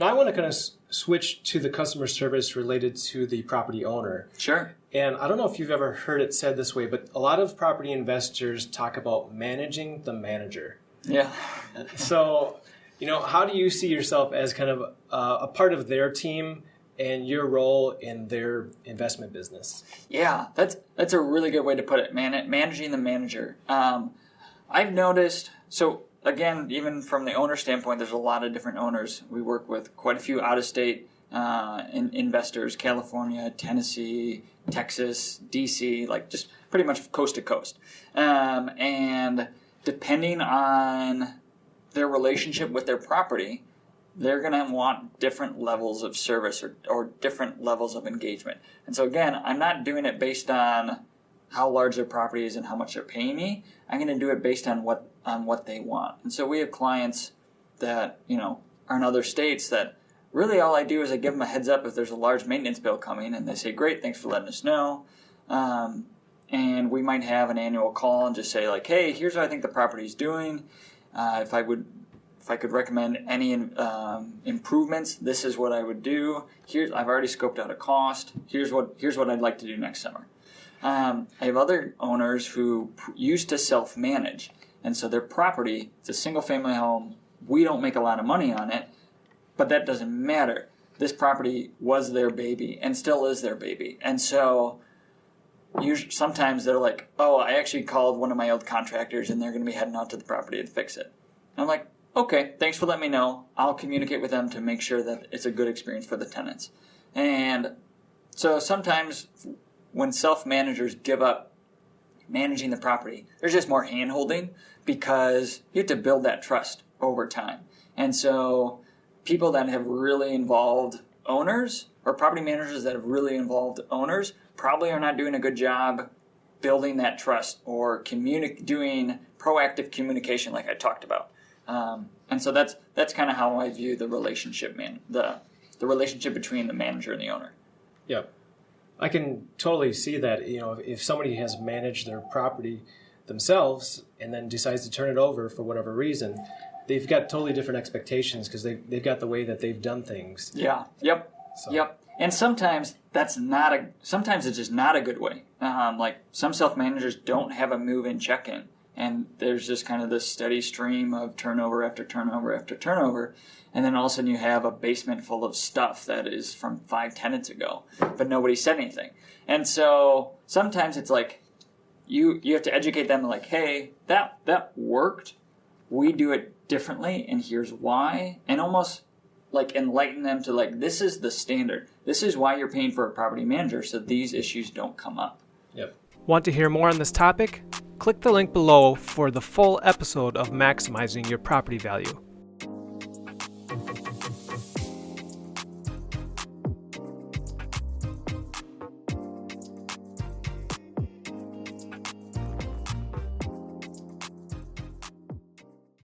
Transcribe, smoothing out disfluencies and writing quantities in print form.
Now I want to kind of switch to the customer service related to the property owner. Sure. And I don't know if you've ever heard it said this way, but a lot of property investors talk about managing the manager. Yeah. So, how do you see yourself as kind of a part of their team and your role in their investment business? Yeah, that's a really good way to put it, managing the manager. I've noticed, so again, even from the owner standpoint, there's a lot of different owners. We work with quite a few out-of-state investors, California, Tennessee, Texas, DC, like just pretty much coast to coast. And depending on their relationship with their property, they're going to want different levels of service or different levels of engagement. And so again, I'm not doing it based on how large their property is and how much they're paying me. I'm going to do it based on what they want. And so we have clients that, are in other states that really all I do is I give them a heads up if there's a large maintenance bill coming, and they say, great, thanks for letting us know. And we might have an annual call and just say like, hey, here's what I think the property's doing. If I could recommend any improvements, this is what I would do. I've already scoped out a cost. Here's what I'd like to do next summer. I have other owners who used to self-manage, and so their property, it's a single-family home. We don't make a lot of money on it, but that doesn't matter. This property was their baby and still is their baby, and so sometimes they're like, oh, I actually called one of my old contractors, and they're going to be heading out to the property to fix it. And I'm like, okay, thanks for letting me know. I'll communicate with them to make sure that it's a good experience for the tenants. And so sometimes when self-managers give up managing the property, there's just more hand-holding because you have to build that trust over time. And so people that have really involved owners or property managers that have really involved owners probably are not doing a good job building that trust or doing proactive communication like I talked about. And so that's kind of how I view the relationship, the relationship between the manager and the owner. Yeah. I can totally see that, if somebody has managed their property themselves and then decides to turn it over for whatever reason, they've got totally different expectations because they've got the way that they've done things. Yeah. Yep. So. Yep. And sometimes sometimes it's just not a good way. Like some self-managers don't have a move-in check-in, and there's just kind of this steady stream of turnover after turnover after turnover. And then all of a sudden you have a basement full of stuff that is from 5 tenants ago, but nobody said anything. And so sometimes it's like you have to educate them like, hey, that worked. We do it differently, and here's why. And almost like enlighten them to like, this is the standard. This is why you're paying for a property manager, so these issues don't come up. Yep. Want to hear more on this topic? Click the link below for the full episode of Maximizing Your Property Value.